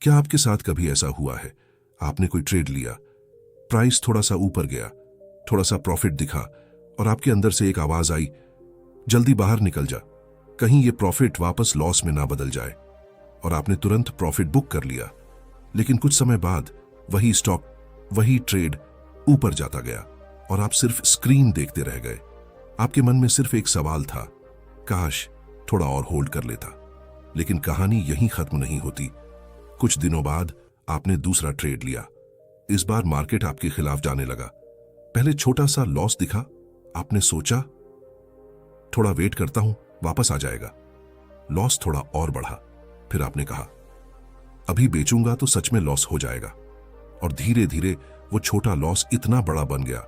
क्या आपके साथ कभी ऐसा हुआ है, आपने कोई ट्रेड लिया, प्राइस थोड़ा सा ऊपर गया, थोड़ा सा प्रॉफिट दिखा और आपके अंदर से एक आवाज आई, जल्दी बाहर निकल जा, कहीं ये प्रॉफिट वापस लॉस में ना बदल जाए। और आपने तुरंत प्रॉफिट बुक कर लिया, लेकिन कुछ समय बाद वही स्टॉक, वही ट्रेड ऊपर जाता गया और आप सिर्फ स्क्रीन देखते रह गए। आपके मन में सिर्फ एक सवाल था, काश थोड़ा और होल्ड कर लेता। लेकिन कहानी यहीं खत्म नहीं होती। कुछ दिनों बाद आपने दूसरा ट्रेड लिया। इस बार मार्केट आपके खिलाफ जाने लगा। पहले छोटा सा लॉस दिखा, आपने सोचा थोड़ा वेट करता हूं, वापस आ जाएगा। लॉस थोड़ा और बढ़ा। फिर आपने कहा अभी बेचूंगा तो सच में लॉस हो जाएगा। और धीरे धीरे वो छोटा लॉस इतना बड़ा बन गया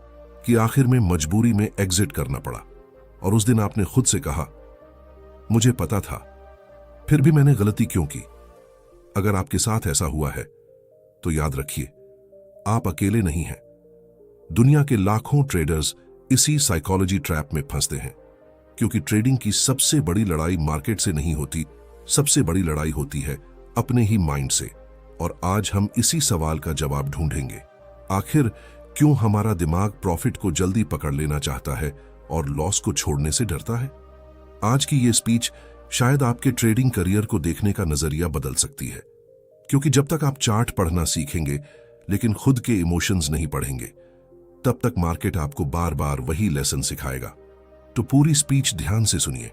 कि आखिर में मजबूरी में एग्जिट करना पड़ा। और उस दिन आपने खुद से कहा, मुझे पता था, फिर भी मैंने गलती क्यों की। अगर आपके साथ ऐसा हुआ है तो याद रखिए, आप अकेले नहीं हैं। दुनिया के लाखों ट्रेडर्स इसी साइकोलॉजी ट्रैप में फंसते हैं, क्योंकि ट्रेडिंग की सबसे बड़ी लड़ाई मार्केट से नहीं होती, सबसे बड़ी लड़ाई होती है अपने ही माइंड से। और आज हम इसी सवाल का जवाब ढूंढेंगे, आखिर क्यों हमारा दिमाग प्रॉफिट को जल्दी पकड़ लेना चाहता है और लॉस को छोड़ने से डरता है। आज की ये स्पीच शायद आपके ट्रेडिंग करियर को देखने का नजरिया बदल सकती है, क्योंकि जब तक आप चार्ट पढ़ना सीखेंगे लेकिन खुद के इमोशंस नहीं पढ़ेंगे, तब तक मार्केट आपको बार बार वही लेसन सिखाएगा। तो पूरी स्पीच ध्यान से सुनिए,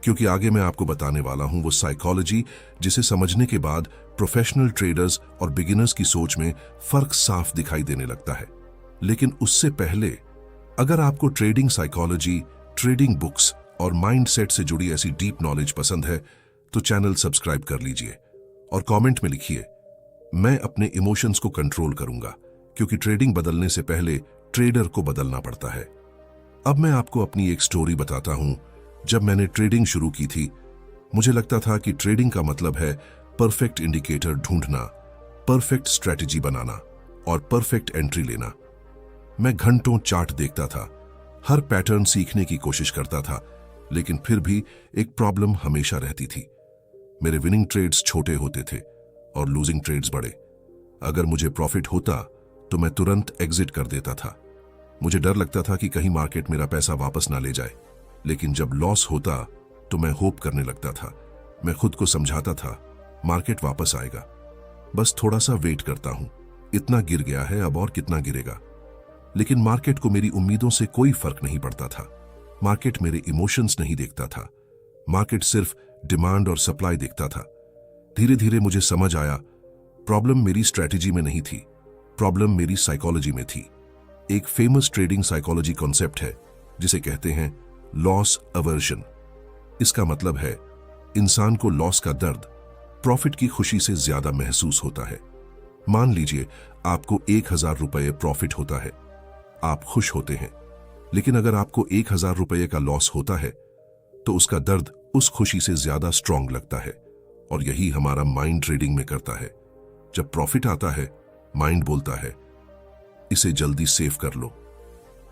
क्योंकि आगे मैं आपको बताने वाला हूं वो साइकोलॉजी जिसे समझने के बाद प्रोफेशनल ट्रेडर्स और बिगिनर्स की सोच में फर्क साफ दिखाई देने लगता है। लेकिन उससे पहले, अगर आपको ट्रेडिंग साइकोलॉजी, ट्रेडिंग बुक्स और माइंडसेट से जुड़ी ऐसी डीप नॉलेज पसंद है तो चैनल सब्सक्राइब कर लीजिए और कमेंट में लिखिए, मैं अपने इमोशंस को कंट्रोल करूंगा, क्योंकि ट्रेडिंग बदलने से पहले ट्रेडर को बदलना पड़ता है। अब मैं आपको अपनी एक स्टोरी बताता हूं। जब मैंने ट्रेडिंग शुरू की थी, मुझे लगता था कि ट्रेडिंग का मतलब है परफेक्ट इंडिकेटर ढूंढना, परफेक्ट स्ट्रेटजी बनाना और परफेक्ट एंट्री लेना। मैं घंटों चार्ट देखता था, हर पैटर्न सीखने की कोशिश करता था, लेकिन फिर भी एक प्रॉब्लम हमेशा रहती थी। मेरे विनिंग ट्रेड्स छोटे होते थे और लूजिंग ट्रेड्स बड़े। अगर मुझे प्रॉफिट होता तो मैं तुरंत एग्जिट कर देता था। मुझे डर लगता था कि कहीं मार्केट मेरा पैसा वापस ना ले जाए। लेकिन जब लॉस होता तो मैं होप करने लगता था। मैं खुद को समझाता था, मार्केट वापस आएगा, बस थोड़ा सा वेट करता हूं, इतना गिर गया है, अब और कितना गिरेगा। लेकिन मार्केट को मेरी उम्मीदों से कोई फर्क नहीं पड़ता था। मार्केट मेरे इमोशंस नहीं देखता था। मार्केट सिर्फ डिमांड और सप्लाई देखता था। धीरे धीरे मुझे समझ आया, प्रॉब्लम मेरी स्ट्रेटजी में नहीं थी, प्रॉब्लम मेरी साइकोलॉजी में थी। एक फेमस ट्रेडिंग साइकोलॉजी कॉन्सेप्ट है जिसे कहते हैं लॉस अवर्जन। इसका मतलब है इंसान को लॉस का दर्द प्रॉफिट की खुशी से ज्यादा महसूस होता है। मान लीजिए आपको 1000 रुपये प्रॉफिट होता है, आप खुश होते हैं। लेकिन अगर आपको 1000 रुपये का लॉस होता है तो उसका दर्द उस खुशी से ज्यादा स्ट्रांग लगता है। और यही हमारा माइंड ट्रेडिंग में करता है। जब प्रॉफिट आता है, माइंड बोलता है इसे जल्दी सेव कर लो,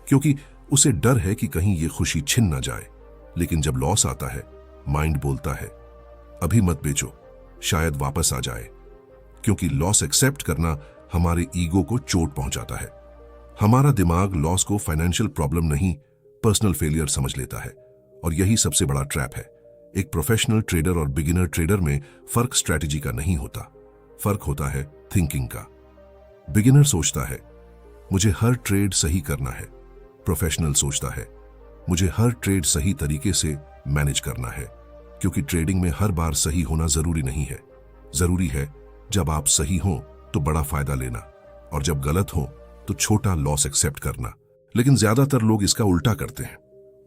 क्योंकि उसे डर है कि कहीं ये खुशी छिन ना जाए। लेकिन जब लॉस आता है, माइंड बोलता है अभी मत बेचो, शायद वापस आ जाए। क्योंकि लॉस एक्सेप्ट करना हमारे ईगो को चोट पहुंचाता है। हमारा दिमाग लॉस को फाइनेंशियल प्रॉब्लम नहीं, पर्सनल फेलियर समझ लेता है। और यही सबसे बड़ा ट्रैप है। एक प्रोफेशनल ट्रेडर और बिगिनर ट्रेडर में फर्क स्ट्रेटजी का नहीं होता, फर्क होता है थिंकिंग का। बिगिनर सोचता है मुझे हर ट्रेड सही करना है। प्रोफेशनल सोचता है मुझे हर ट्रेड सही तरीके से मैनेज करना है। क्योंकि ट्रेडिंग में हर बार सही होना जरूरी नहीं है। जरूरी है जब आप सही हो तो बड़ा फायदा लेना, और जब गलत हो तो छोटा लॉस एक्सेप्ट करना। लेकिन ज्यादातर लोग इसका उल्टा करते हैं,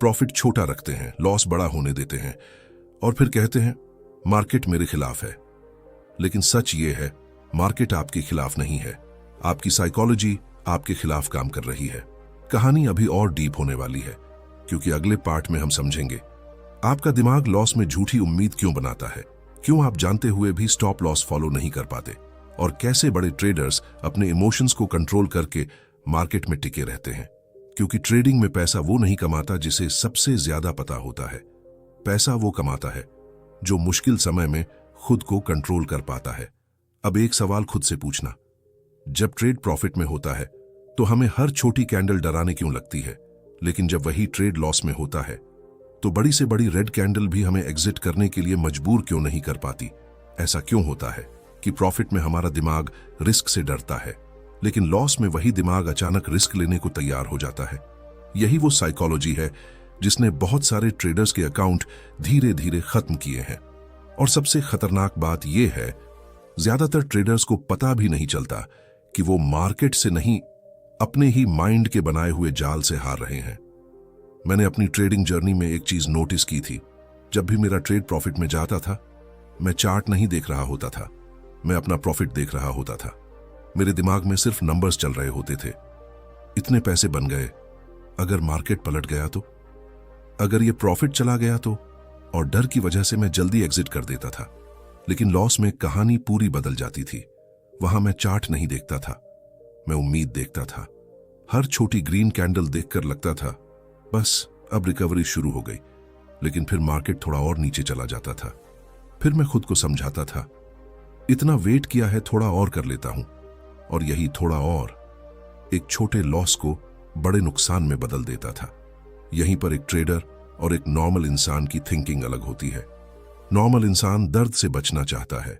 प्रॉफिट छोटा रखते हैं, लॉस बड़ा होने देते हैं और फिर कहते हैं मार्केट मेरे खिलाफ है। लेकिन सच ये है, मार्केट आपके खिलाफ नहीं है, आपकी साइकोलॉजी आपके खिलाफ काम कर रही है। कहानी अभी और डीप होने वाली है, क्योंकि अगले पार्ट में हम समझेंगे आपका दिमाग लॉस में झूठी उम्मीद क्यों बनाता है, क्यों आप जानते हुए भी स्टॉप लॉस फॉलो नहीं कर पाते, और कैसे बड़े ट्रेडर्स अपने इमोशंस को कंट्रोल करके मार्केट में टिके रहते हैं। क्योंकि ट्रेडिंग में पैसा वो नहीं कमाता जिसे सबसे ज्यादा पता होता है। पैसा वो कमाता है जो मुश्किल समय में खुद को कंट्रोल कर पाता है। अब एक सवाल खुद से पूछना, जब ट्रेड प्रॉफिट में होता है तो हमें हर छोटी कैंडल डराने क्यों लगती है, लेकिन जब वही ट्रेड लॉस में होता है तो बड़ी से बड़ी रेड कैंडल भी हमें एग्जिट करने के लिए मजबूर क्यों नहीं कर पाती? ऐसा क्यों होता है कि प्रॉफिट में हमारा दिमाग रिस्क से डरता है, लेकिन लॉस में वही दिमाग अचानक रिस्क लेने को तैयार हो जाता है? यही वो साइकोलॉजी है जिसने बहुत सारे ट्रेडर्स के अकाउंट धीरे धीरे खत्म किए हैं। और सबसे खतरनाक बात यह है, ज्यादातर ट्रेडर्स को पता भी नहीं चलता कि वो मार्केट से नहीं, अपने ही माइंड के बनाए हुए जाल से हार रहे हैं। मैंने अपनी ट्रेडिंग जर्नी में एक चीज नोटिस की थी। जब भी मेरा ट्रेड प्रॉफिट में जाता था, मैं चार्ट नहीं देख रहा होता था, मैं अपना प्रॉफिट देख रहा होता था। मेरे दिमाग में सिर्फ नंबर्स चल रहे होते थे। इतने पैसे बन गए, अगर मार्केट पलट गया तो, अगर ये प्रॉफिट चला गया तो, और डर की वजह से मैं जल्दी एग्जिट कर देता था। लेकिन लॉस में कहानी पूरी बदल जाती थी। वहां मैं चार्ट नहीं देखता था, मैं उम्मीद देखता था। हर छोटी ग्रीन कैंडल देखकर लगता था बस अब रिकवरी शुरू हो गई, लेकिन फिर मार्केट थोड़ा और नीचे चला जाता था। फिर मैं खुद को समझाता था, इतना वेट किया है, थोड़ा और कर लेता हूं। और यही थोड़ा और एक छोटे लॉस को बड़े नुकसान में बदल देता था। यहीं पर एक ट्रेडर और एक नॉर्मल इंसान की थिंकिंग अलग होती है। नॉर्मल इंसान दर्द से बचना चाहता है,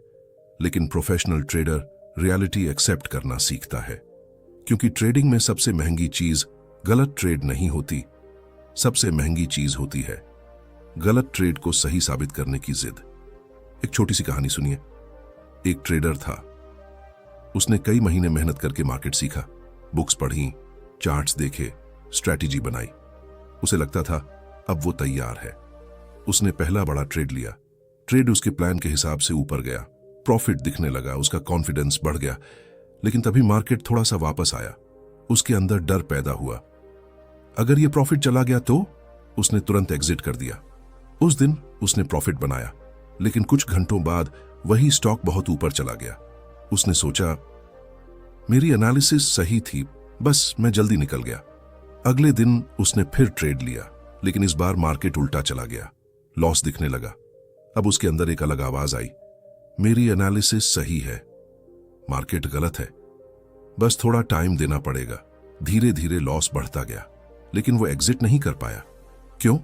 लेकिन प्रोफेशनल ट्रेडर रियलिटी एक्सेप्ट करना सीखता है। क्योंकि ट्रेडिंग में सबसे महंगी चीज गलत ट्रेड नहीं होती, सबसे महंगी चीज होती है गलत ट्रेड को सही साबित करने की जिद। एक छोटी सी कहानी सुनिए। एक ट्रेडर था, उसने कई महीने मेहनत करके मार्केट सीखा, बुक्स पढ़ी, चार्ट्स देखे, स्ट्रैटेजी बनाई। उसे लगता था अब वो तैयार है। उसने पहला बड़ा ट्रेड लिया। ट्रेड उसके प्लान के हिसाब से ऊपर गया, प्रॉफिट दिखने लगा, उसका कॉन्फिडेंस बढ़ गया। लेकिन तभी मार्केट थोड़ा सा वापस आया। उसके अंदर डर पैदा हुआ, अगर ये प्रॉफिट चला गया तो? उसने तुरंत एग्जिट कर दिया। उस दिन उसने प्रॉफिट बनाया, लेकिन कुछ घंटों बाद वही स्टॉक बहुत ऊपर चला गया। उसने सोचा मेरी एनालिसिस सही थी, बस मैं जल्दी निकल गया। अगले दिन उसने फिर ट्रेड लिया, लेकिन इस बार मार्केट उल्टा चला गया, लॉस दिखने लगा। अब उसके अंदर एक अलग आवाज आई, मेरी एनालिसिस सही है, मार्केट गलत है, बस थोड़ा टाइम देना पड़ेगा। धीरे धीरे लॉस बढ़ता गया, लेकिन वो एग्जिट नहीं कर पाया। क्यों?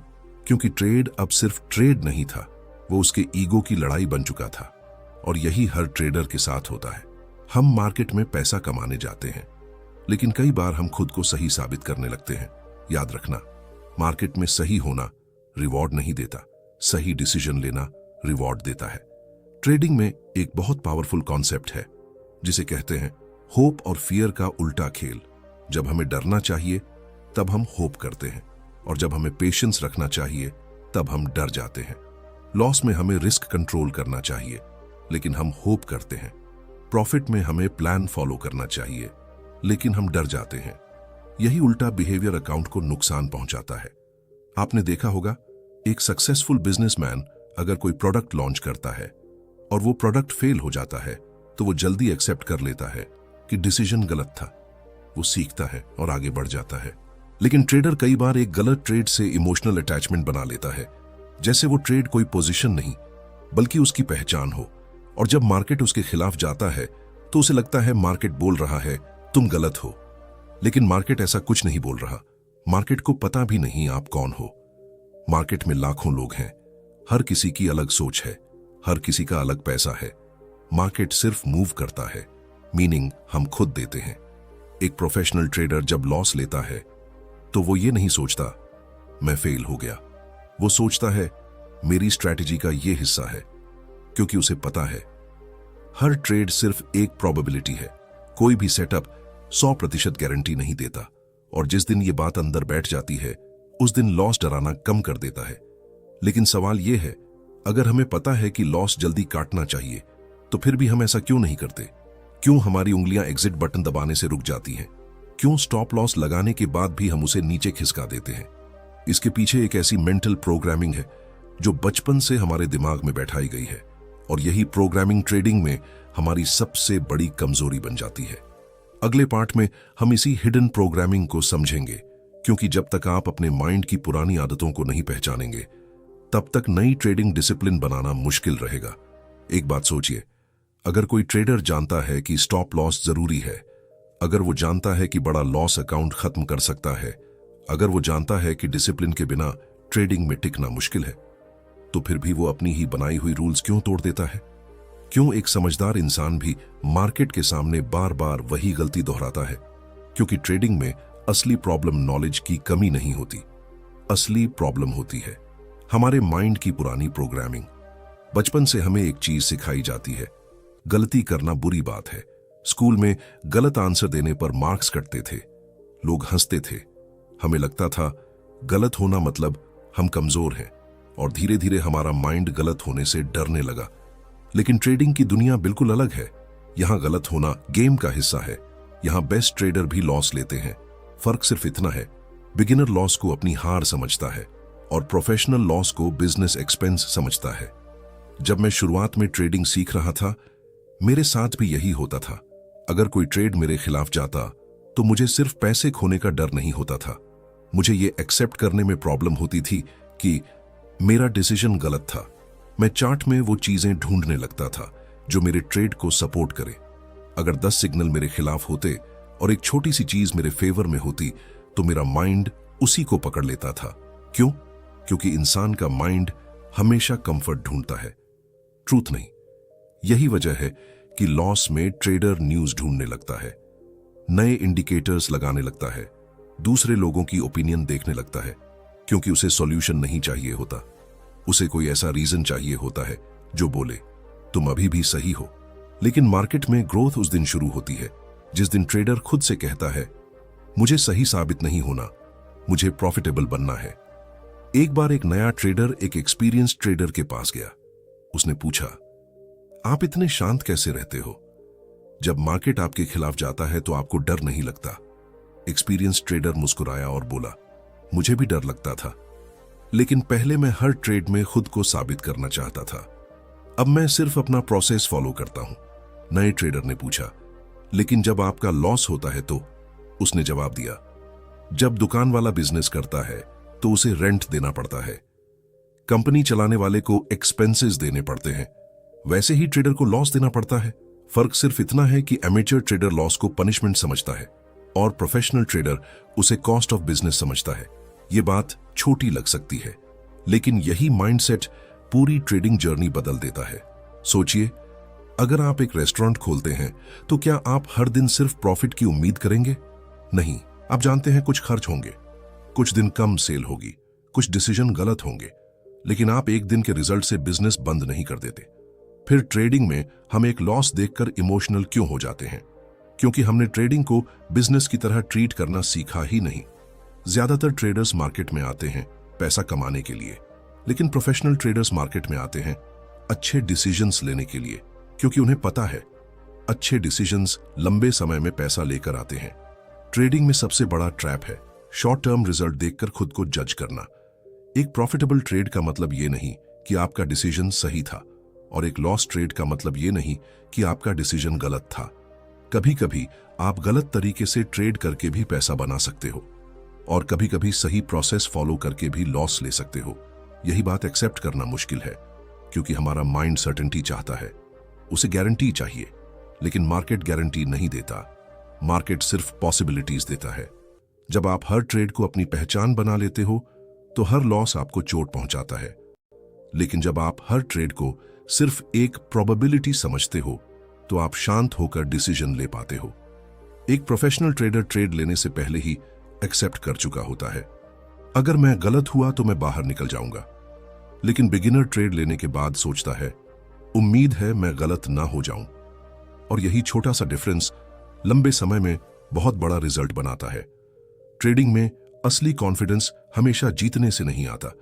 क्योंकि ट्रेड अब सिर्फ ट्रेड नहीं था, वो उसके ईगो की लड़ाई बन चुका था। और यही हर ट्रेडर के साथ होता है। हम मार्केट में पैसा कमाने जाते हैं, लेकिन कई बार हम खुद को सही साबित करने लगते हैं। याद रखना, मार्केट में सही होना रिवॉर्ड नहीं देता, सही डिसीजन लेना रिवॉर्ड देता है। ट्रेडिंग में एक बहुत पावरफुल कॉन्सेप्ट है जिसे कहते हैं होप और फियर का उल्टा खेल। जब हमें डरना चाहिए तब हम होप करते हैं, और जब हमें पेशेंस रखना चाहिए तब हम डर जाते हैं। लॉस में हमें रिस्क कंट्रोल करना चाहिए, लेकिन हम होप करते हैं। प्रॉफिट में हमें प्लान फॉलो करना चाहिए, लेकिन हम डर जाते हैं। यही उल्टा बिहेवियर अकाउंट को नुकसान पहुंचाता है। आपने देखा होगा, एक सक्सेसफुल बिजनेसमैन अगर कोई प्रोडक्ट लॉन्च करता है और वो प्रोडक्ट फेल हो जाता है तो वो जल्दी एक्सेप्ट कर लेता है कि डिसीजन गलत था। वो सीखता है और आगे बढ़ जाता है। लेकिन ट्रेडर कई बार एक गलत ट्रेड से इमोशनल अटैचमेंट बना लेता है, जैसे वो ट्रेड कोई पोजीशन नहीं बल्कि उसकी पहचान हो। और जब मार्केट उसके खिलाफ जाता है तो उसे लगता है मार्केट बोल रहा है तुम गलत हो। लेकिन मार्केट ऐसा कुछ नहीं बोल रहा। मार्केट को पता भी नहीं आप कौन हो। मार्केट में लाखों लोग हैं, हर किसी की अलग सोच है, हर किसी का अलग पैसा है। मार्केट सिर्फ मूव करता है, मीनिंग हम खुद देते हैं। एक प्रोफेशनल ट्रेडर जब लॉस लेता है तो वो ये नहीं सोचता मैं फेल हो गया, वो सोचता है मेरी स्ट्रैटेजी का ये हिस्सा है, क्योंकि उसे पता है हर ट्रेड सिर्फ एक प्रोबेबिलिटी है। कोई भी सेटअप 100% गारंटी नहीं देता। और जिस दिन ये बात अंदर बैठ जाती है उस दिन लॉस डराना कम कर देता है। लेकिन सवाल यह है, अगर हमें पता है कि लॉस जल्दी काटना चाहिए तो फिर भी हम ऐसा क्यों नहीं करते? क्यों हमारी उंगलियां एग्जिट बटन दबाने से रुक जाती हैं? क्यों स्टॉप लॉस लगाने के बाद भी हम उसे नीचे खिसका देते हैं? इसके पीछे एक ऐसी मेंटल प्रोग्रामिंग है जो बचपन से हमारे दिमाग में बैठाई गई है, और यही प्रोग्रामिंग ट्रेडिंग में हमारी सबसे बड़ी कमजोरी बन जाती है। अगले पार्ट में हम इसी हिडन प्रोग्रामिंग को समझेंगे, क्योंकि जब तक आप अपने माइंड की पुरानी आदतों को नहीं पहचानेंगे तब तक नई ट्रेडिंग डिसिप्लिन बनाना मुश्किल रहेगा। एक बात सोचिए, अगर कोई ट्रेडर जानता है कि स्टॉप लॉस जरूरी है, अगर वो जानता है कि बड़ा लॉस अकाउंट खत्म कर सकता है, अगर वो जानता है कि डिसिप्लिन के बिना ट्रेडिंग में टिकना मुश्किल है, तो फिर भी वो अपनी ही बनाई हुई रूल्स क्यों तोड़ देता है? क्यों एक समझदार इंसान भी मार्केट के सामने बार बार वही गलती दोहराता है? क्योंकि ट्रेडिंग में असली प्रॉब्लम नॉलेज की कमी नहीं होती, असली प्रॉब्लम होती है हमारे माइंड की पुरानी प्रोग्रामिंग। बचपन से हमें एक चीज सिखाई जाती है, गलती करना बुरी बात है। स्कूल में गलत आंसर देने पर मार्क्स कटते थे, लोग हंसते थे। हमें लगता था गलत होना मतलब हम कमजोर हैं, और धीरे धीरे हमारा माइंड गलत होने से डरने लगा। लेकिन ट्रेडिंग की दुनिया बिल्कुल अलग है। यहां गलत होना गेम का हिस्सा है। यहां बेस्ट ट्रेडर भी लॉस लेते हैं। फर्क सिर्फ इतना है, बिगिनर लॉस को अपनी हार समझता है और प्रोफेशनल लॉस को बिजनेस एक्सपेंस समझता है। जब मैं शुरुआत में ट्रेडिंग सीख रहा था, मेरे साथ भी यही होता था। अगर कोई ट्रेड मेरे खिलाफ जाता तो मुझे सिर्फ पैसे खोने का डर नहीं होता था, मुझे ये एक्सेप्ट करने में प्रॉब्लम होती थी कि मेरा डिसीजन गलत था। मैं चार्ट में वो चीजें ढूंढने लगता था जो मेरे ट्रेड को सपोर्ट करे। अगर 10 सिग्नल मेरे खिलाफ होते और एक छोटी सी चीज मेरे फेवर में होती तो मेरा माइंड उसी को पकड़ लेता था। क्यों? क्योंकि इंसान का माइंड हमेशा कंफर्ट ढूंढता है, ट्रूथ नहीं। यही वजह है कि लॉस में ट्रेडर न्यूज ढूंढने लगता है, नए इंडिकेटर्स लगाने लगता है, दूसरे लोगों की ओपिनियन देखने लगता है, क्योंकि उसे सॉल्यूशन नहीं चाहिए होता। उसे कोई ऐसा रीजन चाहिए होता है जो बोले तुम अभी भी सही हो। लेकिन मार्केट में ग्रोथ उस दिन शुरू होती है जिस दिन ट्रेडर खुद से कहता है मुझे सही साबित नहीं होना, मुझे प्रॉफिटेबल बनना है। एक बार एक नया ट्रेडर एक एक्सपीरियंस ट्रेडर के पास गया। उसने पूछा, आप इतने शांत कैसे रहते हो? जब मार्केट आपके खिलाफ जाता है तो आपको डर नहीं लगता? एक्सपीरियंस ट्रेडर मुस्कुराया और बोला, मुझे भी डर लगता था, लेकिन पहले मैं हर ट्रेड में खुद को साबित करना चाहता था। अब मैं सिर्फ अपना प्रोसेस फॉलो करता हूं। नए ट्रेडर ने पूछा, लेकिन जब आपका लॉस होता है तो? उसने जवाब दिया, जब दुकान वाला बिजनेस करता है तो उसे रेंट देना पड़ता है, कंपनी चलाने वाले को एक्सपेंसेस देने पड़ते हैं, वैसे ही ट्रेडर को लॉस देना पड़ता है। फर्क सिर्फ इतना है कि एमेच्योर ट्रेडर लॉस को पनिशमेंट समझता है और प्रोफेशनल ट्रेडर उसे कॉस्ट ऑफ बिजनेस समझता है। यह बात छोटी लग सकती है, लेकिन यही माइंडसेट पूरी ट्रेडिंग जर्नी बदल देता है। सोचिए, अगर आप एक रेस्टोरेंट खोलते हैं तो क्या आप हर दिन सिर्फ प्रॉफिट की उम्मीद करेंगे? नहीं, आप जानते हैं कुछ खर्च होंगे, कुछ दिन कम सेल होगी, कुछ डिसीजन गलत होंगे, लेकिन आप एक दिन के रिजल्ट से बिजनेस बंद नहीं कर देते। फिर ट्रेडिंग में हम एक लॉस देखकर इमोशनल क्यों हो जाते हैं? क्योंकि हमने ट्रेडिंग को बिजनेस की तरह ट्रीट करना सीखा ही नहीं। ज्यादातर ट्रेडर्स मार्केट में आते हैं पैसा कमाने के लिए, लेकिन प्रोफेशनल ट्रेडर्स मार्केट में आते हैं अच्छे डिसीजंस लेने के लिए, क्योंकि उन्हें पता है अच्छे डिसीजंस लंबे समय में पैसा लेकर आते हैं। ट्रेडिंग में सबसे बड़ा ट्रैप है शॉर्ट टर्म रिजल्ट देखकर खुद को जज करना। एक प्रॉफिटेबल ट्रेड का मतलब यह नहीं कि आपका डिसीजन सही था, और एक लॉस ट्रेड का मतलब यह नहीं कि आपका डिसीजन गलत था। कभी कभी आप गलत तरीके से ट्रेड करके भी पैसा बना सकते हो, और कभी कभी सही प्रोसेस फॉलो करके भी लॉस ले सकते हो। यही बात एक्सेप्ट करना मुश्किल है, क्योंकि हमारा माइंड सर्टेनिटी चाहता है, उसे गारंटी चाहिए। लेकिन मार्केट गारंटी नहीं देता, मार्केट सिर्फ पॉसिबिलिटीज देता है। जब आप हर ट्रेड को अपनी पहचान बना लेते हो तो हर लॉस आपको चोट पहुंचाता है, लेकिन जब आप हर ट्रेड को सिर्फ एक प्रोबेबिलिटी समझते हो तो आप शांत होकर डिसीजन ले पाते हो। एक प्रोफेशनल ट्रेडर ट्रेड लेने से पहले ही एक्सेप्ट कर चुका होता है, अगर मैं गलत हुआ तो मैं बाहर निकल जाऊंगा। लेकिन बिगिनर ट्रेड लेने के बाद सोचता है, उम्मीद है मैं गलत ना हो जाऊं। और यही छोटा सा डिफरेंस लंबे समय में बहुत बड़ा रिजल्ट बनाता है। ट्रेडिंग में असली कॉन्फिडेंस हमेशा जीतने से नहीं आता।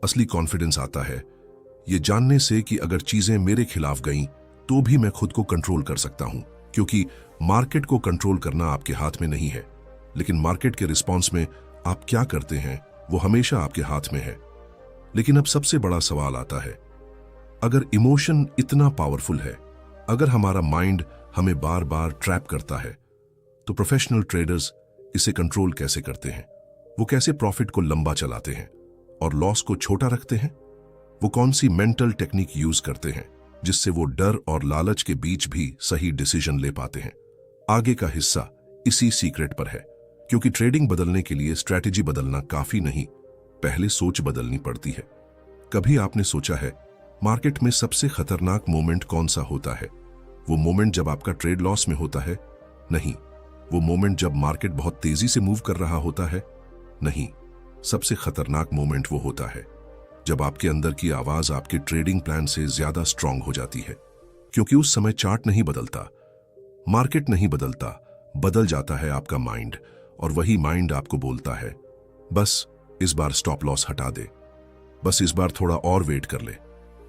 असली कॉन्फिडेंस आता है ये जानने से कि अगर चीजें मेरे खिलाफ गईं तो भी मैं खुद को कंट्रोल कर सकता हूं, क्योंकि मार्केट को कंट्रोल करना आपके हाथ में नहीं है, लेकिन मार्केट के रिस्पॉन्स में आप क्या करते हैं वो हमेशा आपके हाथ में है। लेकिन अब सबसे बड़ा सवाल आता है, अगर इमोशन इतना पावरफुल है, अगर हमारा माइंड हमें बार बार ट्रैप करता है, तो प्रोफेशनल ट्रेडर्स इसे कंट्रोल कैसे करते हैं? वो कैसे प्रॉफिट को लंबा चलाते हैं और लॉस को छोटा रखते हैं? वो कौन सी मेंटल टेक्निक यूज करते हैं? जिससे वो डर और लालच के बीच भी सही डिसीजन ले पाते हैं। आगे का हिस्सा इसी सीक्रेट पर है, क्योंकि ट्रेडिंग बदलने के लिए स्ट्रैटेजी बदलना काफी नहीं, पहले सोच बदलनी पड़ती है। कभी आपने सोचा है मार्केट में सबसे खतरनाक मोमेंट कौन सा होता है? वो मोमेंट जब आपका ट्रेड लॉस में होता है? नहीं। वो मोमेंट जब मार्केट बहुत तेजी से मूव कर रहा होता है? नहीं। सबसे खतरनाक मोमेंट वो होता है जब आपके अंदर की आवाज आपके ट्रेडिंग प्लान से ज्यादा स्ट्रांग हो जाती है, क्योंकि उस समय चार्ट नहीं बदलता, मार्केट नहीं बदलता, बदल जाता है आपका माइंड। और वही माइंड आपको बोलता है बस इस बार स्टॉप लॉस हटा दे, बस इस बार थोड़ा और वेट कर ले,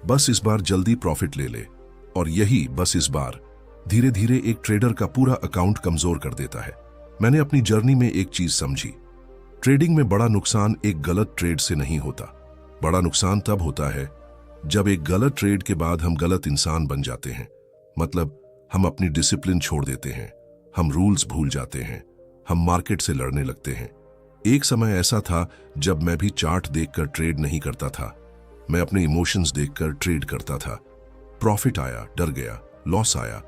बस इस बार जल्दी प्रॉफिट ले ले। और यही बस इस बार धीरे धीरे एक ट्रेडर का पूरा अकाउंट कमजोर कर देता है। मैंने अपनी जर्नी में एक चीज समझी, ट्रेडिंग में बड़ा नुकसान एक गलत ट्रेड से नहीं होता। बड़ा नुकसान तब होता है जब एक गलत ट्रेड के बाद हम गलत इंसान बन जाते हैं। मतलब हम अपनी डिसिप्लिन छोड़ देते हैं, हम रूल्स भूल जाते हैं, हम मार्केट से लड़ने लगते हैं। एक समय ऐसा था जब मैं भी चार्ट देखकर ट्रेड नहीं करता था, मैं अपने इमोशंस देखकर ट्रेड करता था। प्रॉफिट आया, डर गया, लॉस आया,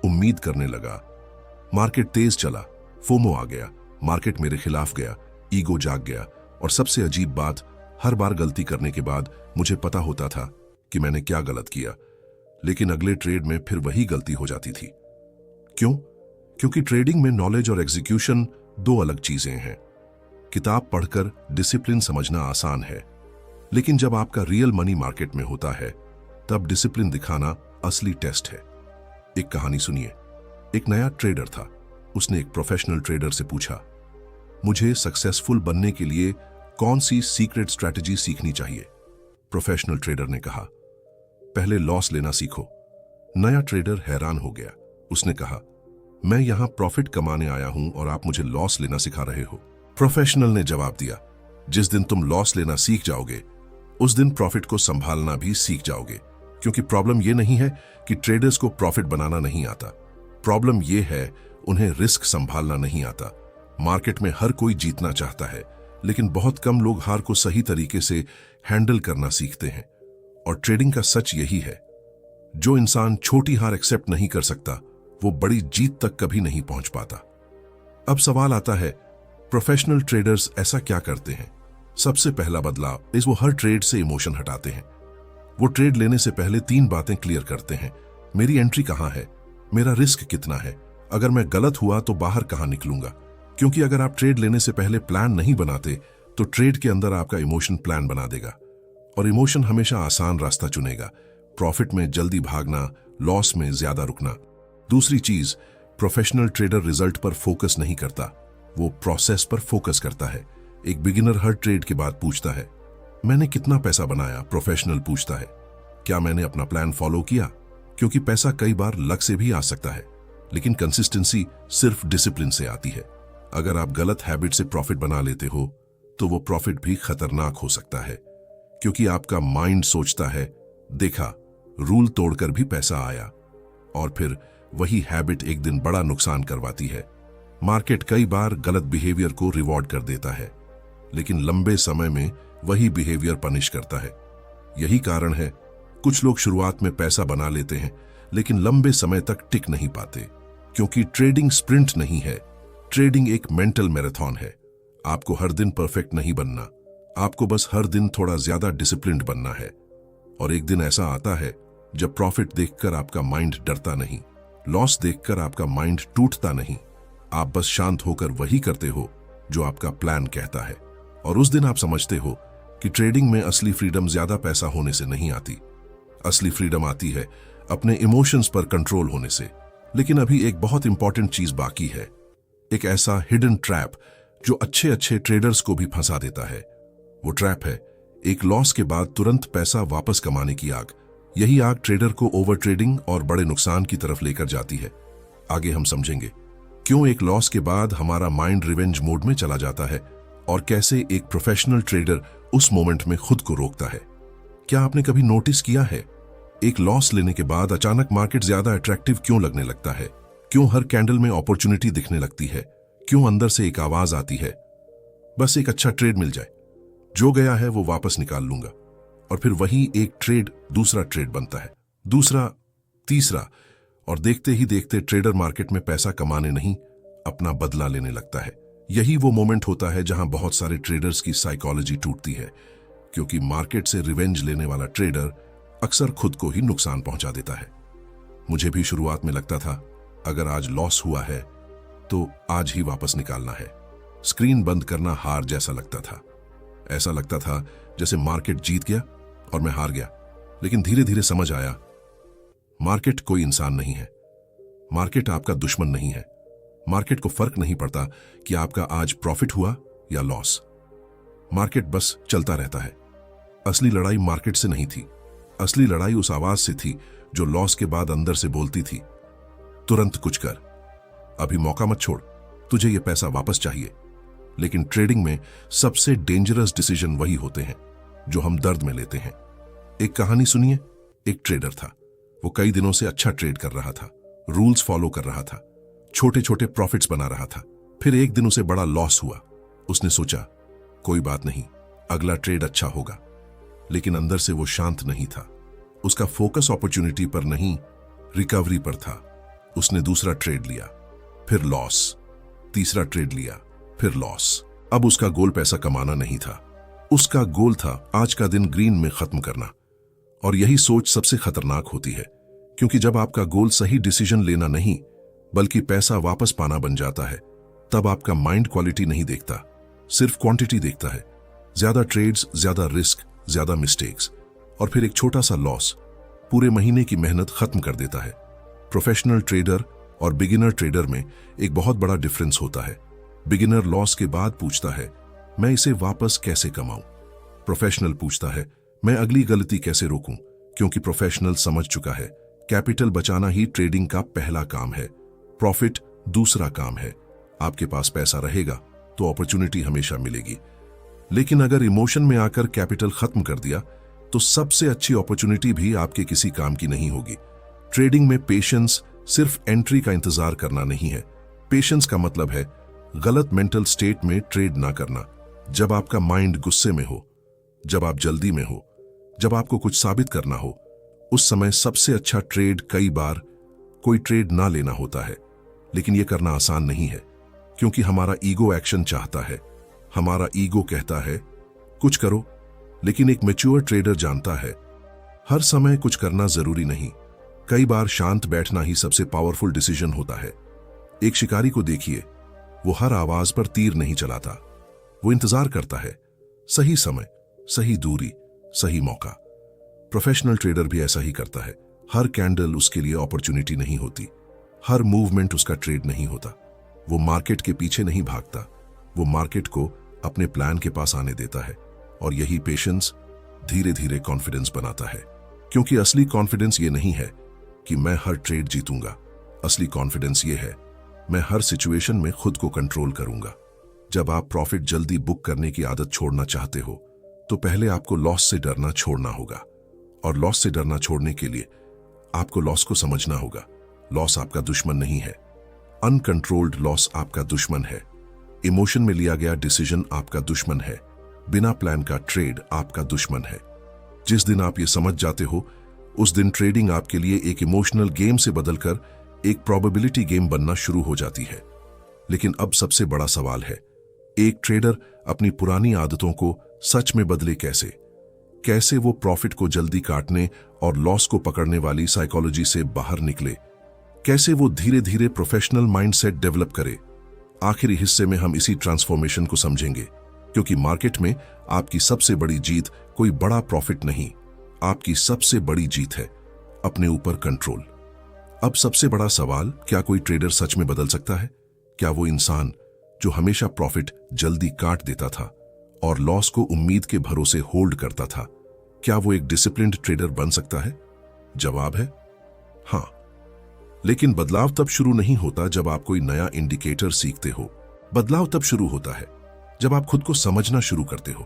उम्मीद करने लगा। मार्केट तेज चला, फोमो आ गया, मार्केट मेरे खिलाफ गया, ईगो जाग गया। और सबसे अजीब बात, हर बार गलती करने के बाद मुझे पता होता था कि मैंने क्या गलत किया, लेकिन अगले ट्रेड में फिर वही गलती हो जाती थी। क्यों? क्योंकि ट्रेडिंग में नॉलेज और एग्जीक्यूशन दो अलग चीजें हैं। किताब पढ़कर डिसिप्लिन समझना आसान है, लेकिन जब आपका रियल मनी मार्केट में होता है तब डिसिप्लिन दिखाना असली टेस्ट है। एक कहानी सुनिए। एक नया ट्रेडर था, उसने एक प्रोफेशनल ट्रेडर से पूछा, मुझे सक्सेसफुल बनने के लिए कौन सी सीक्रेट स्ट्रैटेजी सीखनी चाहिए? प्रोफेशनल ट्रेडर ने कहा, पहले लॉस लेना सीखो। नया ट्रेडर हैरान हो गया, उसने कहा, मैं यहां प्रॉफिट कमाने आया हूं और आप मुझे लॉस लेना सिखा रहे हो। प्रोफेशनल ने जवाब दिया, जिस दिन तुम लॉस लेना सीख जाओगे उस दिन प्रॉफिट को संभालना भी सीख जाओगे। क्योंकि प्रॉब्लम यह नहीं है कि ट्रेडर्स को प्रॉफिट बनाना नहीं आता, प्रॉब्लम यह है उन्हें रिस्क संभालना नहीं आता। मार्केट में हर कोई जीतना चाहता है, लेकिन बहुत कम लोग हार को सही तरीके से हैंडल करना सीखते हैं। और ट्रेडिंग का सच यही है, जो इंसान छोटी हार एक्सेप्ट नहीं कर सकता वो बड़ी जीत तक कभी नहीं पहुंच पाता। अब सवाल आता है, प्रोफेशनल ट्रेडर्स ऐसा क्या करते हैं? सबसे पहला बदलाव वो हर ट्रेड से इमोशन हटाते हैं। वो ट्रेड लेने से पहले 3 बातें क्लियर करते हैं। मेरी एंट्री कहां है, मेरा रिस्क कितना है, अगर मैं गलत हुआ तो बाहर कहां निकलूंगा। क्योंकि अगर आप ट्रेड लेने से पहले प्लान नहीं बनाते तो ट्रेड के अंदर आपका इमोशन प्लान बना देगा, और इमोशन हमेशा आसान रास्ता चुनेगा, प्रॉफिट में जल्दी भागना, लॉस में ज्यादा रुकना। दूसरी चीज, प्रोफेशनल ट्रेडर रिजल्ट पर फोकस नहीं करता, वो प्रोसेस पर फोकस करता है। एक बिगिनर हर ट्रेड के बाद पूछता है, मैंने कितना पैसा बनाया? प्रोफेशनल पूछता है, क्या मैंने अपना प्लान फॉलो किया? क्योंकि पैसा कई बार लक से भी आ सकता है, लेकिन कंसिस्टेंसी सिर्फ डिसिप्लिन से आती है। अगर आप गलत हैबिट से प्रॉफिट बना लेते हो तो वो प्रॉफिट भी खतरनाक हो सकता है, क्योंकि आपका माइंड सोचता है, देखा, रूल तोड़कर भी पैसा आया। और फिर वही हैबिट एक दिन बड़ा नुकसान करवाती है। मार्केट कई बार गलत बिहेवियर को रिवॉर्ड कर देता है, लेकिन लंबे समय में वही बिहेवियर पनिश करता है। यही कारण है कुछ लोग शुरुआत में पैसा बना लेते हैं लेकिन लंबे समय तक टिक नहीं पाते, क्योंकि ट्रेडिंग स्प्रिंट नहीं है, ट्रेडिंग एक मेंटल मैराथन है। आपको हर दिन परफेक्ट नहीं बनना, आपको बस हर दिन थोड़ा ज्यादा डिसिप्लिन्ड बनना है। और एक दिन ऐसा आता है जब प्रॉफिट देखकर आपका माइंड डरता नहीं, लॉस देखकर आपका माइंड टूटता नहीं, आप बस शांत होकर वही करते हो जो आपका प्लान कहता है। और उस दिन आप समझते हो कि ट्रेडिंग में असली फ्रीडम ज्यादा पैसा होने से नहीं आती, असली फ्रीडम आती है अपने इमोशंस पर कंट्रोल होने से। लेकिन अभी एक बहुत इंपॉर्टेंट चीज बाकी है, एक ऐसा हिडन ट्रैप जो अच्छे अच्छे ट्रेडर्स को भी फंसा देता है। वो ट्रैप है एक लॉस के बाद तुरंत पैसा वापस कमाने की आग। यही आग ट्रेडर को ओवर ट्रेडिंग और बड़े नुकसान की तरफ लेकर जाती है। आगे हम समझेंगे क्यों एक लॉस के बाद हमारा माइंड रिवेंज मोड में चला जाता है और कैसे एक प्रोफेशनल ट्रेडर उस मोमेंट में खुद को रोकता है। क्या आपने कभी नोटिस किया है, एक लॉस लेने के बाद अचानक मार्केट ज्यादा अट्रैक्टिव क्यों लगने लगता है? क्यों हर कैंडल में अपॉर्चुनिटी दिखने लगती है? क्यों अंदर से एक आवाज आती है, बस एक अच्छा ट्रेड मिल जाए, जो गया है वो वापस निकाल लूंगा। और फिर वही एक ट्रेड दूसरा ट्रेड बनता है, दूसरा, तीसरा, और देखते ही देखते ट्रेडर मार्केट में पैसा कमाने नहीं, अपना बदला लेने लगता है। यही वो मोमेंट होता है जहां बहुत सारे ट्रेडर्स की साइकोलॉजी टूटती है, क्योंकि मार्केट से रिवेंज लेने वाला ट्रेडर अक्सर खुद को ही नुकसान पहुंचा देता है। मुझे भी शुरुआत में लगता था, अगर आज लॉस हुआ है तो आज ही वापस निकालना है। स्क्रीन बंद करना हार जैसा लगता था। ऐसा लगता था जैसे मार्केट जीत गया और मैं हार गया। लेकिन धीरे धीरे समझ आया, मार्केट कोई इंसान नहीं है, मार्केट आपका दुश्मन नहीं है। मार्केट को फर्क नहीं पड़ता कि आपका आज प्रॉफिट हुआ या लॉस। मार्केट बस चलता रहता है। असली लड़ाई मार्केट से नहीं थी, असली लड़ाई उस आवाज से थी जो लॉस के बाद अंदर से बोलती थी, तुरंत कुछ कर, अभी मौका मत छोड़, तुझे यह पैसा वापस चाहिए। लेकिन ट्रेडिंग में सबसे डेंजरस डिसीजन वही होते हैं जो हम दर्द में लेते हैं। एक कहानी सुनिए। एक ट्रेडर था, वो कई दिनों से अच्छा ट्रेड कर रहा था, रूल्स फॉलो कर रहा था, छोटे छोटे प्रॉफिट्स बना रहा था। फिर एक दिन उसे बड़ा लॉस हुआ। उसने सोचा, कोई बात नहीं, अगला ट्रेड अच्छा होगा। लेकिन अंदर से वो शांत नहीं था। उसका फोकस अपॉर्चुनिटी पर नहीं, रिकवरी पर था। उसने दूसरा ट्रेड लिया, फिर लॉस, तीसरा ट्रेड लिया, फिर लॉस। अब उसका गोल पैसा कमाना नहीं था, उसका गोल था आज का दिन ग्रीन में खत्म करना। और यही सोच सबसे खतरनाक होती है, क्योंकि जब आपका गोल सही डिसीजन लेना नहीं बल्कि पैसा वापस पाना बन जाता है, तब आपका माइंड क्वालिटी नहीं देखता, सिर्फ क्वांटिटी देखता है। ज्यादा ट्रेड्स, ज्यादा रिस्क, ज्यादा मिस्टेक्स, और फिर एक छोटा सा लॉस पूरे महीने की मेहनत खत्म कर देता है। प्रोफेशनल ट्रेडर और बिगिनर ट्रेडर में एक बहुत बड़ा डिफरेंस होता है। बिगिनर लॉस के बाद पूछता है, मैं इसे वापस कैसे कमाऊं। प्रोफेशनल पूछता है, मैं अगली गलती कैसे रोकूं, क्योंकि प्रोफेशनल समझ चुका है कैपिटल बचाना ही ट्रेडिंग का पहला काम है, प्रॉफिट दूसरा काम है। आपके पास पैसा रहेगा तो अपॉर्चुनिटी हमेशा मिलेगी, लेकिन अगर इमोशन में आकर कैपिटल खत्म कर दिया तो सबसे अच्छी अपॉर्चुनिटी भी आपके किसी काम की नहीं होगी। ट्रेडिंग में पेशेंस सिर्फ एंट्री का इंतजार करना नहीं है। पेशेंस का मतलब है गलत मेंटल स्टेट में ट्रेड ना करना। जब आपका माइंड गुस्से में हो, जब आप जल्दी में हो, जब आपको कुछ साबित करना हो, उस समय सबसे अच्छा ट्रेड कई बार कोई ट्रेड ना लेना होता है। लेकिन यह करना आसान नहीं है, क्योंकि हमारा ईगो एक्शन चाहता है। हमारा ईगो कहता है कुछ करो, लेकिन एक मैच्योर ट्रेडर जानता है हर समय कुछ करना जरूरी नहीं। कई बार शांत बैठना ही सबसे पावरफुल डिसीजन होता है। एक शिकारी को देखिए, वो हर आवाज पर तीर नहीं चलाता, वो इंतजार करता है, सही समय, सही दूरी, सही मौका। प्रोफेशनल ट्रेडर भी ऐसा ही करता है। हर कैंडल उसके लिए अपॉर्चुनिटी नहीं होती, हर मूवमेंट उसका ट्रेड नहीं होता। वो मार्केट के पीछे नहीं भागता, वो मार्केट को अपने प्लान के पास आने देता है। और यही पेशेंस धीरे धीरे कॉन्फिडेंस बनाता है, क्योंकि असली कॉन्फिडेंस ये नहीं है कि मैं हर ट्रेड जीतूंगा। असली कॉन्फिडेंस ये है, मैं हर सिचुएशन में खुद को कंट्रोल करूंगा। जब आप प्रॉफिट जल्दी बुक करने की आदत छोड़ना चाहते हो, तो पहले आपको लॉस से डरना छोड़ना होगा। और लॉस से डरना छोड़ने के लिए आपको लॉस को समझना होगा। लॉस आपका दुश्मन नहीं है, अनकंट्रोल्ड लॉस आपका दुश्मन है। इमोशन में लिया गया डिसीजन आपका दुश्मन है। बिना प्लान का ट्रेड आपका दुश्मन है। जिस दिन आप ये समझ जाते हो, उस दिन ट्रेडिंग आपके लिए एक इमोशनल गेम से बदलकर एक प्रोबेबिलिटी गेम बनना शुरू हो जाती है। लेकिन अब सबसे बड़ा सवाल है, एक ट्रेडर अपनी पुरानी आदतों को सच में बदले कैसे? कैसे वो प्रॉफिट को जल्दी काटने और लॉस को पकड़ने वाली साइकोलॉजी से बाहर निकले? कैसे वो धीरे धीरे प्रोफेशनल माइंडसेट डेवलप करे? आखिरी हिस्से में हम इसी ट्रांसफॉर्मेशन को समझेंगे, क्योंकि मार्केट में आपकी सबसे बड़ी जीत कोई बड़ा प्रॉफिट नहीं, आपकी सबसे बड़ी जीत है अपने ऊपर कंट्रोल। अब सबसे बड़ा सवाल, क्या कोई ट्रेडर सच में बदल सकता है? क्या वो इंसान जो हमेशा प्रॉफिट जल्दी काट देता था और लॉस को उम्मीद के भरोसे होल्ड करता था, क्या वो एक डिसिप्लिन्ड ट्रेडर बन सकता है? जवाब है हाँ। लेकिन बदलाव तब शुरू नहीं होता जब आप कोई नया इंडिकेटर सीखते हो। बदलाव तब शुरू होता है जब आप खुद को समझना शुरू करते हो,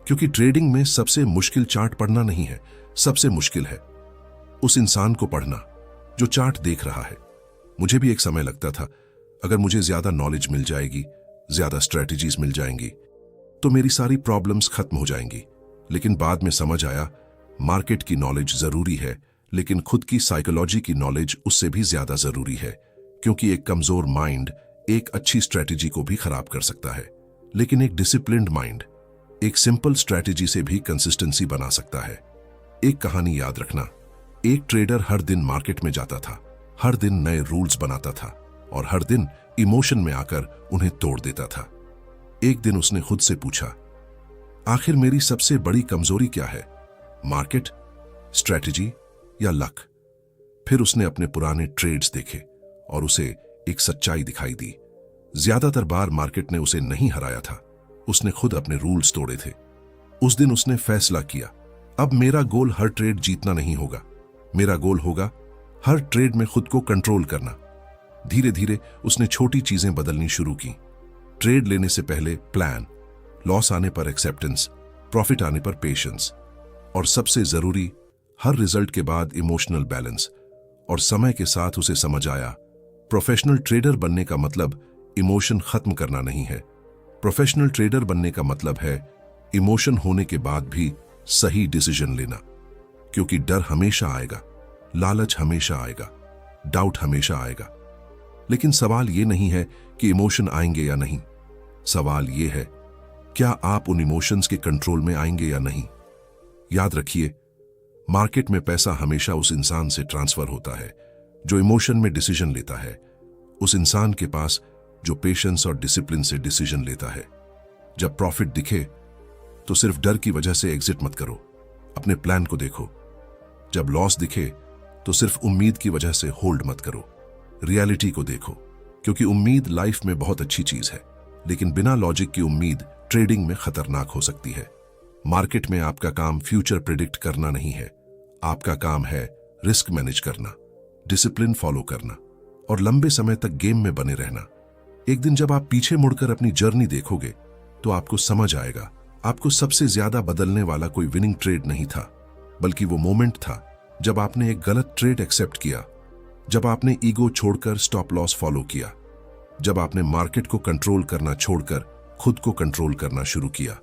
क्योंकि ट्रेडिंग में सबसे मुश्किल चार्ट पढ़ना नहीं है, सबसे मुश्किल है उस इंसान को पढ़ना जो चार्ट देख रहा है। मुझे भी एक समय लगता था, अगर मुझे ज्यादा नॉलेज मिल जाएगी, ज्यादा स्ट्रेटजीज मिल जाएंगी, तो मेरी सारी प्रॉब्लम्स खत्म हो जाएंगी। लेकिन बाद में समझ आया, मार्केट की नॉलेज जरूरी है, लेकिन खुद की साइकोलॉजी की नॉलेज उससे भी ज्यादा जरूरी है, क्योंकि एक कमजोर माइंड एक अच्छी स्ट्रैटेजी को भी खराब कर सकता है, लेकिन एक डिसिप्लिन्ड माइंड एक सिंपल स्ट्रैटेजी से भी कंसिस्टेंसी बना सकता है। एक कहानी याद रखना, एक ट्रेडर हर दिन मार्केट में जाता था, हर दिन नए रूल्स बनाता था और हर दिन इमोशन में आकर उन्हें तोड़ देता था। एक दिन उसने खुद से पूछा, आखिर मेरी सबसे बड़ी कमजोरी क्या है, मार्केट, स्ट्रैटेजी या लक? फिर उसने अपने पुराने ट्रेड्स देखे और उसे एक सच्चाई दिखाई दी। ज्यादातर बार मार्केट ने उसे नहीं हराया था, उसने खुद अपने रूल्स तोड़े थे। उस दिन उसने फैसला किया, अब मेरा गोल हर ट्रेड जीतना नहीं होगा, मेरा गोल होगा हर ट्रेड में खुद को कंट्रोल करना। धीरे धीरे उसने छोटी चीजें बदलनी शुरू की। ट्रेड लेने से पहले प्लान, लॉस आने पर एक्सेप्टेंस, प्रॉफिट आने पर पेशेंस, और सबसे जरूरी हर रिजल्ट के बाद इमोशनल बैलेंस। और समय के साथ उसे समझ आया, प्रोफेशनल ट्रेडर बनने का मतलब इमोशन खत्म करना नहीं है। प्रोफेशनल ट्रेडर बनने का मतलब है इमोशन होने के बाद भी सही डिसीजन लेना, क्योंकि डर हमेशा आएगा, लालच हमेशा आएगा, डाउट हमेशा आएगा। लेकिन सवाल यह नहीं है कि इमोशन आएंगे या नहीं, सवाल यह है क्या आप उन इमोशंस के कंट्रोल में आएंगे या नहीं। याद रखिए, मार्केट में पैसा हमेशा उस इंसान से ट्रांसफर होता है जो इमोशन में डिसीजन लेता है, उस इंसान के पास जो पेशेंस और डिसिप्लिन से डिसीजन लेता है। जब प्रॉफिट दिखे तो सिर्फ डर की वजह से एग्जिट मत करो, अपने प्लान को देखो। जब लॉस दिखे तो सिर्फ उम्मीद की वजह से होल्ड मत करो, रियलिटी को देखो, क्योंकि उम्मीद लाइफ में बहुत अच्छी चीज है, लेकिन बिना लॉजिक की उम्मीद ट्रेडिंग में खतरनाक हो सकती है। मार्केट में आपका काम फ्यूचर प्रिडिक्ट करना नहीं है, आपका काम है रिस्क मैनेज करना, डिसिप्लिन फॉलो करना और लंबे समय तक गेम में बने रहना। एक दिन जब आप पीछे मुड़कर अपनी जर्नी देखोगे तो आपको समझ आएगा, आपको सबसे ज्यादा बदलने वाला कोई विनिंग ट्रेड नहीं था, बल्कि वो मोमेंट था जब आपने एक गलत ट्रेड एक्सेप्ट किया, जब आपने ईगो छोड़कर स्टॉप लॉस फॉलो किया, जब आपने मार्केट को कंट्रोल करना छोड़कर खुद को कंट्रोल करना शुरू किया।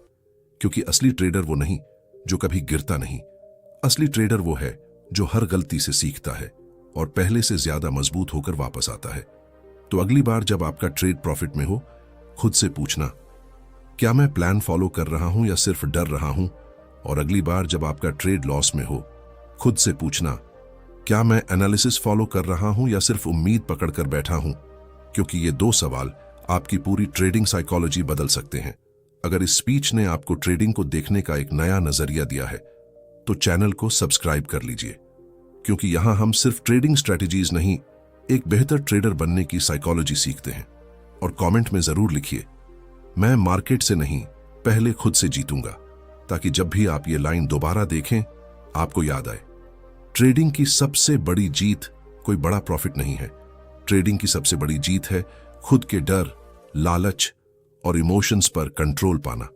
क्योंकि असली ट्रेडर वो नहीं जो कभी गिरता नहीं, असली ट्रेडर वो है जो हर गलती से सीखता है और पहले से ज्यादा मजबूत होकर वापस आता है। तो अगली बार जब आपका ट्रेड प्रॉफिट में हो, खुद से पूछना, क्या मैं प्लान फॉलो कर रहा हूं या सिर्फ डर रहा हूं? और अगली बार जब आपका ट्रेड लॉस में हो, खुद से पूछना, क्या मैं एनालिसिस फॉलो कर रहा हूं या सिर्फ उम्मीद पकड़कर बैठा हूं? क्योंकि ये दो सवाल आपकी पूरी ट्रेडिंग साइकोलॉजी बदल सकते हैं। अगर इस स्पीच ने आपको ट्रेडिंग को देखने का एक नया नजरिया दिया है तो चैनल को सब्सक्राइब कर लीजिए, क्योंकि यहां हम सिर्फ ट्रेडिंग स्ट्रेटजीज नहीं, एक बेहतर ट्रेडर बनने की साइकोलॉजी सीखते हैं। और कमेंट में जरूर लिखिए, मैं मार्केट से नहीं, पहले खुद से जीतूंगा, ताकि जब भी आप ये लाइन दोबारा देखें आपको याद आए, ट्रेडिंग की सबसे बड़ी जीत कोई बड़ा प्रॉफिट नहीं है। ट्रेडिंग की सबसे बड़ी जीत है खुद के डर, लालच और इमोशंस पर कंट्रोल पाना।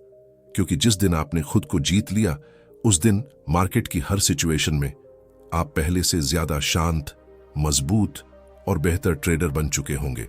क्योंकि जिस दिन आपने खुद को जीत लिया, उस दिन मार्केट की हर सिचुएशन में आप पहले से ज्यादा शांत, मजबूत और बेहतर ट्रेडर बन चुके होंगे।